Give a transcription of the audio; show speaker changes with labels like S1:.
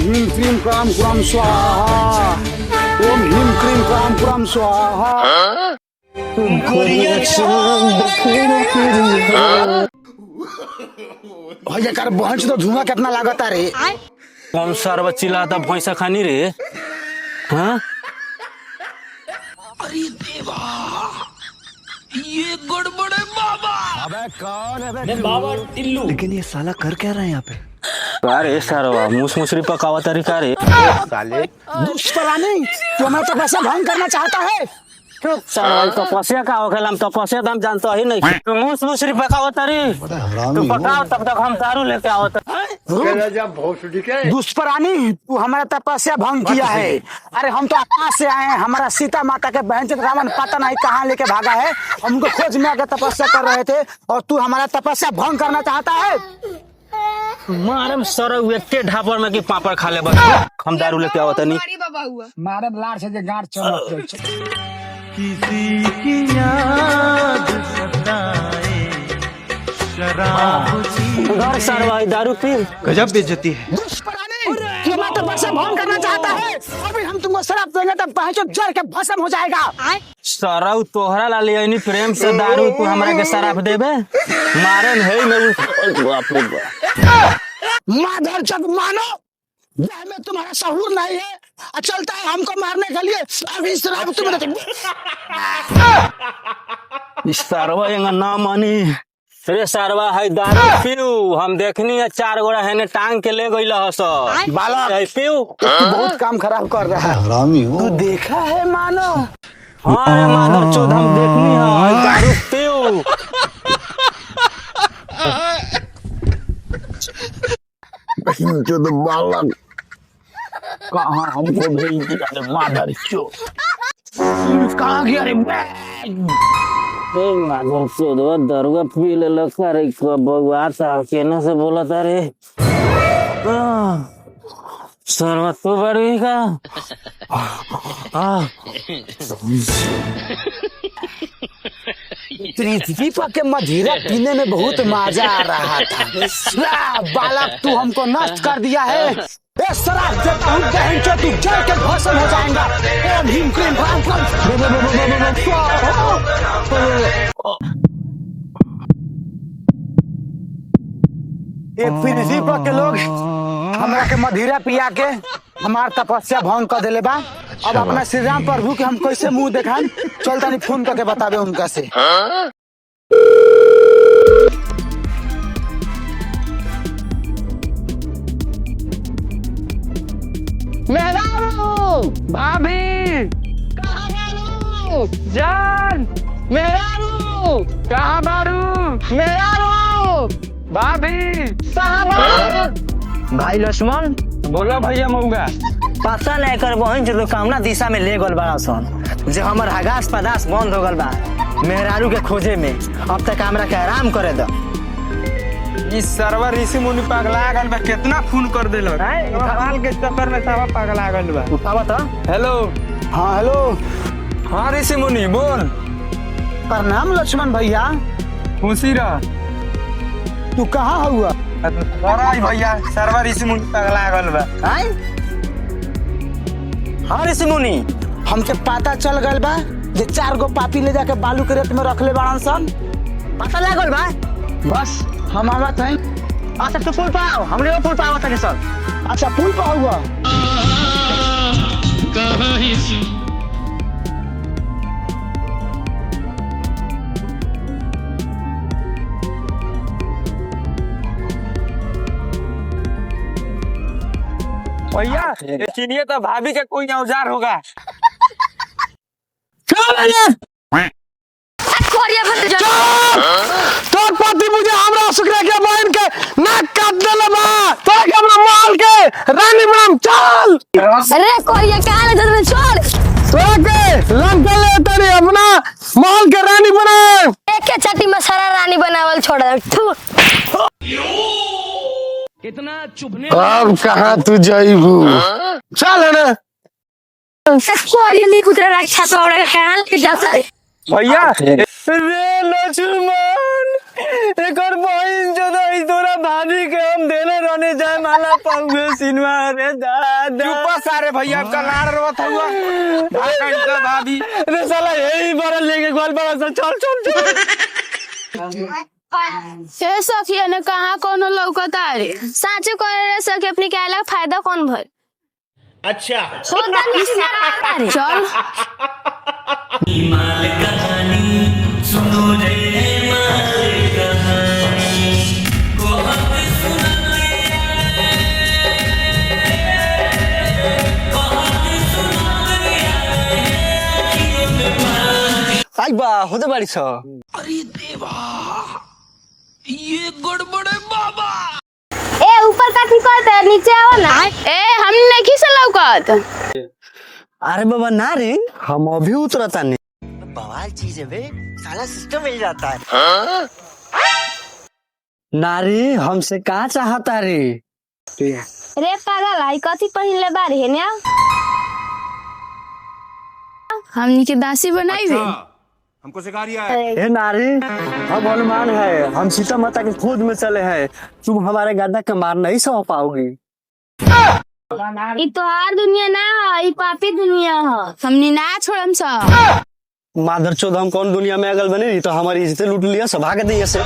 S1: ह्रीं क्रीं क्रां क्रां स्वाहा। ओम ह्रीं क्रीं क्रां क्रां स्वाहा। भैया कर भैंस तो धुआं कितना लागता रे।
S2: कौन सर्व चिल्लाता भैंसा खानी रे। हाँ
S3: अरे देवा, ये गड़बड़ है बाबा।
S1: अबे कौन है बे?
S3: बाबा टिल्लू।
S4: लेकिन ये साला कर क्या रहा है यहाँ पे?
S2: अरे सारवा मुसरी पकावा तरीका रे।
S1: साले दुष्परानी, तू हमें तपस्या भंग करना चाहता है?
S2: सारवा तपस्या का होखेला, हम तपस्या हम जानता ही नहीं। तू मुसरी पकावा तरी, तू पकाओ तब तक हम दारू लेके आवत।
S1: दुष्परानी, तू हमारा तपस्या भंग किया है। अरे हम तो आकाश से आए हैं, हमारा सीता माता के बहन से रावण पता नहीं कहाँ लेके भागा है। हम उनको खोज में आकर तपस्या कर रहे थे और तू हमारा तपस्या भंग करना चाहता है।
S2: मारम सरव एके ढापर में की पापड़ खा ले बस। हम दारू लेके आवत नहीं।
S1: मारे लार से जे गांठ चमक।
S4: किसी की याद सताए शराब
S2: घर सरवा दारू पी।
S4: गजब बेइज्जती है।
S1: दुष्परानी, तू हमारा तपस्या भंग करना चाहता है। अभी हम तुमको शराब देंगे तब पहचो जल के भस्म हो जाएगा।
S2: सरव तोहरा ला लिया प्रेम से दारू, तू हमरा के शराब देबे। मारन है मैं बाप रे बाप।
S1: माधर चक मानो, यह में तुम्हारा शहूर नहीं है। चलता है हमको मारने के लिए। अभी शराब तुम्हें
S2: सरवा एंगा ना मानी रे। सरवा है दारू पीऊ, हम देखनी है 4 गोड़ा है ने टांग के ले गई हस।
S1: बालक
S2: है पीऊ,
S1: तू बहुत काम खराब कर रहा है।
S4: हरामी हो।
S1: तू देखा है मानो?
S2: हाँ रे माधर चौध हम देखनी है दारू पीऊ।
S1: जो तो बालक कहाँ हमको भेज दिया रे माधर चो। कहाँ गया रे?
S2: माधर चौध दरुआ पी ले लखा रे। बउआ था केना से बोला था रे। सरवा तो बड़ी का।
S1: पृथ्वी पर के मदिरा पीने में बहुत मजा आ रहा था। बालक तू हमको नष्ट कर दिया है। ए शराब देता हूँ बहन चो, तू जल के भस्म हो जाएगा। ओम ह्रीं क्रीं क्रां क्रां। ये पृथ्वी पर के लोग हमरा के मदिरा पिया के हमार तपस्या भंग कर देले बा। अब अपना श्री राम प्रभु के हम कैसे मुंह देखाएं? चलता नहीं फोन करके बतावे उनका से।
S5: मेहरारू, भाभी, कहाँ बारू? जान, मेहरारू, कहाँ बारू? मेहरारू, भाभी, कहाँ बारू? भाई लक्ष्मण,
S2: बोला भैया मऊगा।
S5: पता नहीं कर बहन जो कामना दिशा में ले गल बड़ा सन। जो हमर हगास पदास बंद हो गल बा मेहरारू के खोजे में। अब तक हमरा के आराम करे दो।
S2: इस सरवा ऋषि मुनि पगला गल बा, कितना खून कर देलो। सवाल के चक्कर में सब पगला गल बा।
S5: उठावा तो।
S2: हेलो।
S1: हाँ हेलो।
S2: हाँ ऋषि मुनि बोल।
S1: प्रणाम लक्ष्मण भैया।
S2: खुशी रह।
S1: तू कहाँ हुआ?
S2: अरे भैया सरवा ऋषि मुनि पगला गल बा।
S5: हाँ ऋषि मुनि,
S1: हमके पता चल गल बा जे 4 गो पापी ले जाके बालू के रेत में रख ले बाड़न सन।
S5: पता लागल बा?
S1: बस हम आवत हैं।
S5: अच्छा तू पुल पाओ, हमरे पुल पाओ तक सर।
S1: अच्छा पुल पर हुआ।
S2: भैया ये चिनिए तो भाभी के कोई औजार होगा।
S1: तो पति मुझे हमरा शुक्र के बहन के नाक काट देले बा। तो के हमरा माल के रानी बनाम चल।
S6: अरे कोरिया कहां ले जल्दी छोड़।
S1: तो के लंका ले तनी अपना माल के रानी बना।
S6: एक के छठी में सारा रानी बनावल छोड़ दे। थू।
S5: कितना चुभने।
S1: अब कहां तू जाइबू? चल है ना।
S6: कोरिया नी कुतरा रक्षा तोड़ कहां ले जाता है?
S2: भैया रे लक्ष्मण एक और बहन जो दई तोरा भाभी के हम देने रहने जाए माला ना पाऊंगे सिनेमा रे दादा।
S1: चुप सारे भैया कलार रोत हुआ का भाभी।
S2: अरे साला यही बार लेके गोल बड़ा सा चल चल चल।
S6: हे सखिया ने कहा कोनो लौकता रे साचे करे रे सखी अपनी कहला फायदा कौन भर। अच्छा चल
S2: आई बा होते बाड़ी छ।
S3: अरे देवा, ये गड़बड़ है बाबा।
S6: ए ऊपर का ठीक करते नीचे आओ ना। ए हम नहीं खिस लौकत।
S2: अरे बाबा ना रे हम अभी उतरता नहीं।
S5: बवाल चीज है बे, साला सिस्टम मिल जाता है।
S2: ना रे हमसे कहाँ चाहता रे।
S6: रे पागल आई कथी पहिन ले बारी है ना। हमनी के दासी बनाई वे।
S4: हमको सिखा रिया है।
S2: हे नारी हम हनुमान है, हम सीता माता के खोज में चले हैं, तुम हमारे गद्दा के मार नहीं सह पाओगी।
S6: ई तो हर दुनिया ना है, ई पापी दुनिया है, हमनी ना छोड़म सा।
S2: मादर चौध हम कौन दुनिया में अगल बने तो हमारी इज्जत लूट लिया सब भाग दिए से।